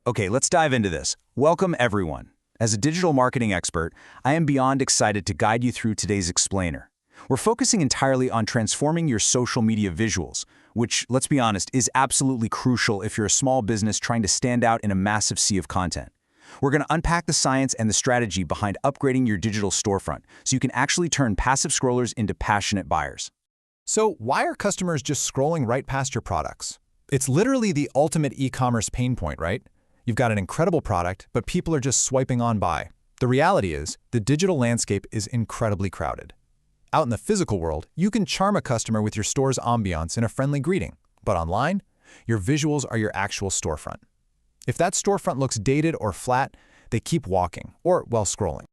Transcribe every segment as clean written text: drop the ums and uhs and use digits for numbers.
Okay, let's dive into this. Welcome, everyone. As a digital marketing expert, I am beyond excited to guide you through today's explainer. We're focusing entirely on transforming your social media visuals, which, let's be honest, is absolutely crucial if you're a small business trying to stand out in a massive sea of content. We're going to unpack the science and the strategy behind upgrading your digital storefront so you can actually turn passive scrollers into passionate buyers. So why are customers just scrolling right past your products? It's literally the ultimate e-commerce pain point, right? You've got an incredible product, but people are just swiping on by. The reality is, the digital landscape is incredibly crowded. Out in the physical world, you can charm a customer with your store's ambiance and a friendly greeting. But online, your visuals are your actual storefront. If that storefront looks dated or flat, they keep walking, or, well, scrolling.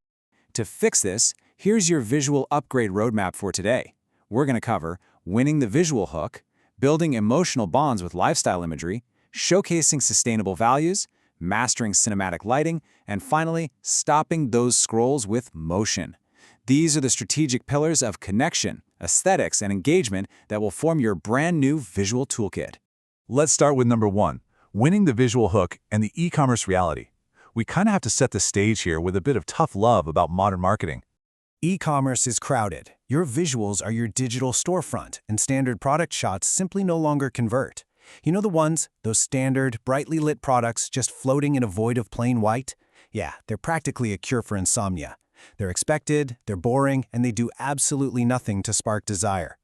To fix this, here's your visual upgrade roadmap for today. We're going to cover winning the visual hook, building emotional bonds with lifestyle imagery, showcasing sustainable values, mastering cinematic lighting, and finally, stopping those scrolls with motion. These are the strategic pillars of connection, aesthetics, and engagement that will form your brand new visual toolkit. Let's start with number 1, winning the visual hook and the e-commerce reality. We kind of have to set the stage here with a bit of tough love about modern marketing. E-commerce is crowded. Your visuals are your digital storefront, and standard product shots simply no longer convert. You know the ones, those standard, brightly lit products just floating in a void of plain white? Yeah, they're practically a cure for insomnia. They're expected, they're boring, and they do absolutely nothing to spark desire.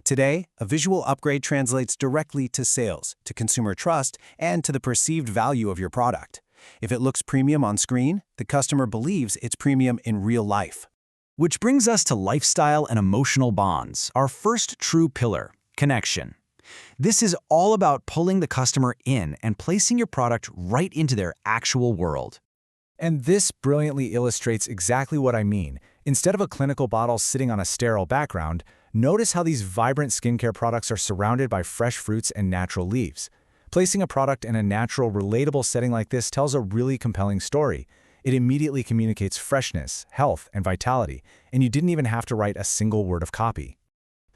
Today, a visual upgrade translates directly to sales, to consumer trust, and to the perceived value of your product. If it looks premium on screen, the customer believes it's premium in real life. Which brings us to lifestyle and emotional bonds, our first true pillar, connection. This is all about pulling the customer in and placing your product right into their actual world. And this brilliantly illustrates exactly what I mean. Instead of a clinical bottle sitting on a sterile background, notice how these vibrant skincare products are surrounded by fresh fruits and natural leaves. Placing a product in a natural, relatable setting like this tells a really compelling story. It immediately communicates freshness, health, and vitality, and you didn't even have to write a single word of copy.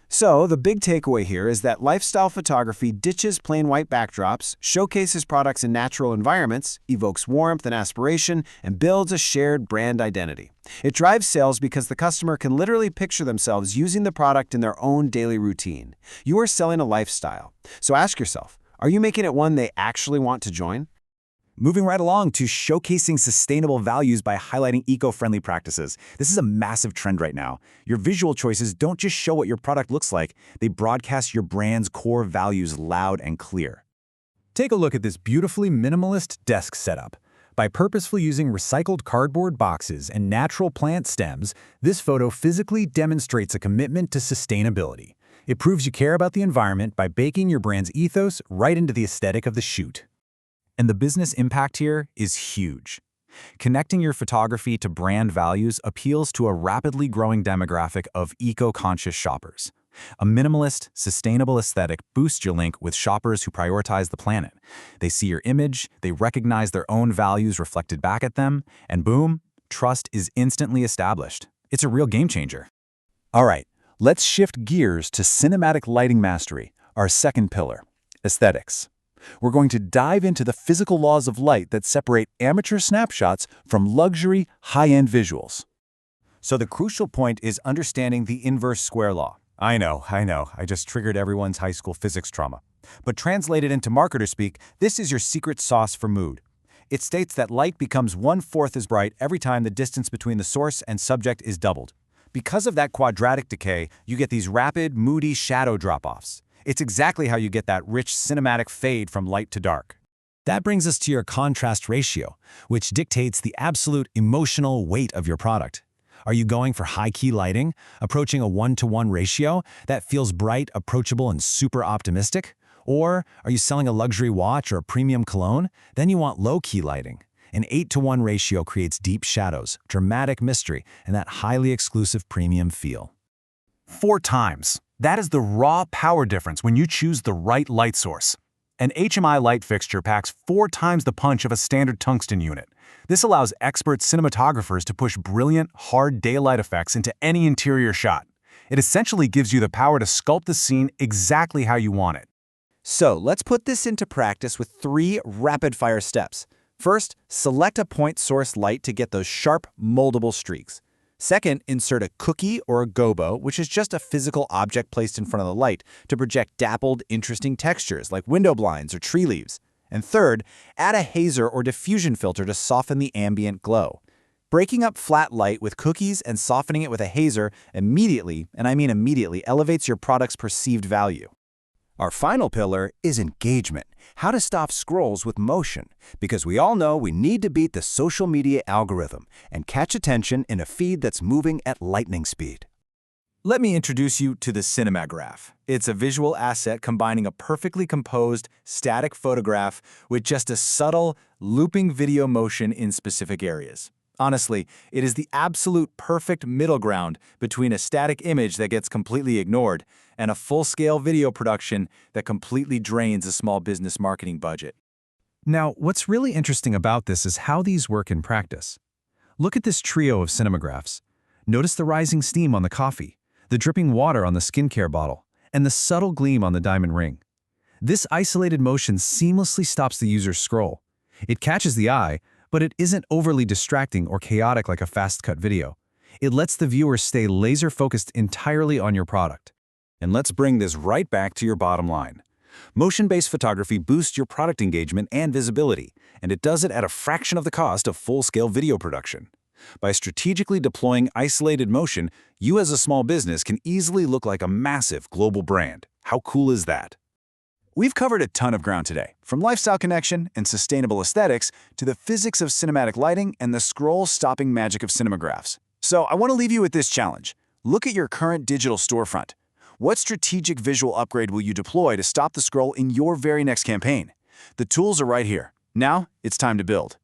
So, the big takeaway here is that lifestyle photography ditches plain white backdrops, showcases products in natural environments, evokes warmth and aspiration, and builds a shared brand identity. It drives sales because the customer can literally picture themselves using the product in their own daily routine. You are selling a lifestyle. So ask yourself, are you making it one they actually want to join? Moving right along to showcasing sustainable values by highlighting eco-friendly practices. This is a massive trend right now. Your visual choices don't just show what your product looks like, they broadcast your brand's core values loud and clear. Take a look at this beautifully minimalist desk setup. By purposefully using recycled cardboard boxes and natural plant stems, this photo physically demonstrates a commitment to sustainability. It proves you care about the environment by baking your brand's ethos right into the aesthetic of the shoot. And the business impact here is huge. Connecting your photography to brand values appeals to a rapidly growing demographic of eco-conscious shoppers. A minimalist, sustainable aesthetic boosts your link with shoppers who prioritize the planet. They see your image, they recognize their own values reflected back at them, and boom, trust is instantly established. It's a real game changer. All right, let's shift gears to cinematic lighting mastery, our second pillar, aesthetics. We're going to dive into the physical laws of light that separate amateur snapshots from luxury, high-end visuals. So the crucial point is understanding the inverse square law. I know, I just triggered everyone's high school physics trauma. But translated into marketer speak, this is your secret sauce for mood. It states that light becomes 1/4 as bright every time the distance between the source and subject is doubled. Because of that quadratic decay, you get these rapid, moody shadow drop-offs. It's exactly how you get that rich cinematic fade from light to dark. That brings us to your contrast ratio, which dictates the absolute emotional weight of your product. Are you going for high-key lighting, approaching a 1-to-1 ratio that feels bright, approachable, and super optimistic? Or are you selling a luxury watch or a premium cologne? Then you want low-key lighting. An 8-to-1 ratio creates deep shadows, dramatic mystery, and that highly exclusive premium feel. 4 times. That is the raw power difference when you choose the right light source. An HMI light fixture packs 4 times the punch of a standard tungsten unit. This allows expert cinematographers to push brilliant, hard daylight effects into any interior shot. It essentially gives you the power to sculpt the scene exactly how you want it. So let's put this into practice with 3 rapid-fire steps. First, select a point source light to get those sharp, moldable streaks. Second, insert a cookie or a gobo, which is just a physical object placed in front of the light to project dappled, interesting textures like window blinds or tree leaves. And third, add a hazer or diffusion filter to soften the ambient glow. Breaking up flat light with cookies and softening it with a hazer immediately, and I mean immediately, elevates your product's perceived value. Our final pillar is engagement, how to stop scrolls with motion, because we all know we need to beat the social media algorithm and catch attention in a feed that's moving at lightning speed. Let me introduce you to the cinemagraph. It's a visual asset combining a perfectly composed, static photograph with just a subtle, looping video motion in specific areas. Honestly, it is the absolute perfect middle ground between a static image that gets completely ignored and a full-scale video production that completely drains a small business marketing budget. Now, what's really interesting about this is how these work in practice. Look at this trio of cinemagraphs. Notice the rising steam on the coffee, the dripping water on the skincare bottle, and the subtle gleam on the diamond ring. This isolated motion seamlessly stops the user's scroll. It catches the eye, but it isn't overly distracting or chaotic like a fast-cut video. It lets the viewer stay laser-focused entirely on your product. And let's bring this right back to your bottom line. Motion-based photography boosts your product engagement and visibility, and it does it at a fraction of the cost of full-scale video production. By strategically deploying isolated motion, you as a small business can easily look like a massive global brand. How cool is that? We've covered a ton of ground today, from lifestyle connection and sustainable aesthetics to the physics of cinematic lighting and the scroll-stopping magic of cinemagraphs. So I want to leave you with this challenge. Look at your current digital storefront. What strategic visual upgrade will you deploy to stop the scroll in your very next campaign? The tools are right here. Now, it's time to build.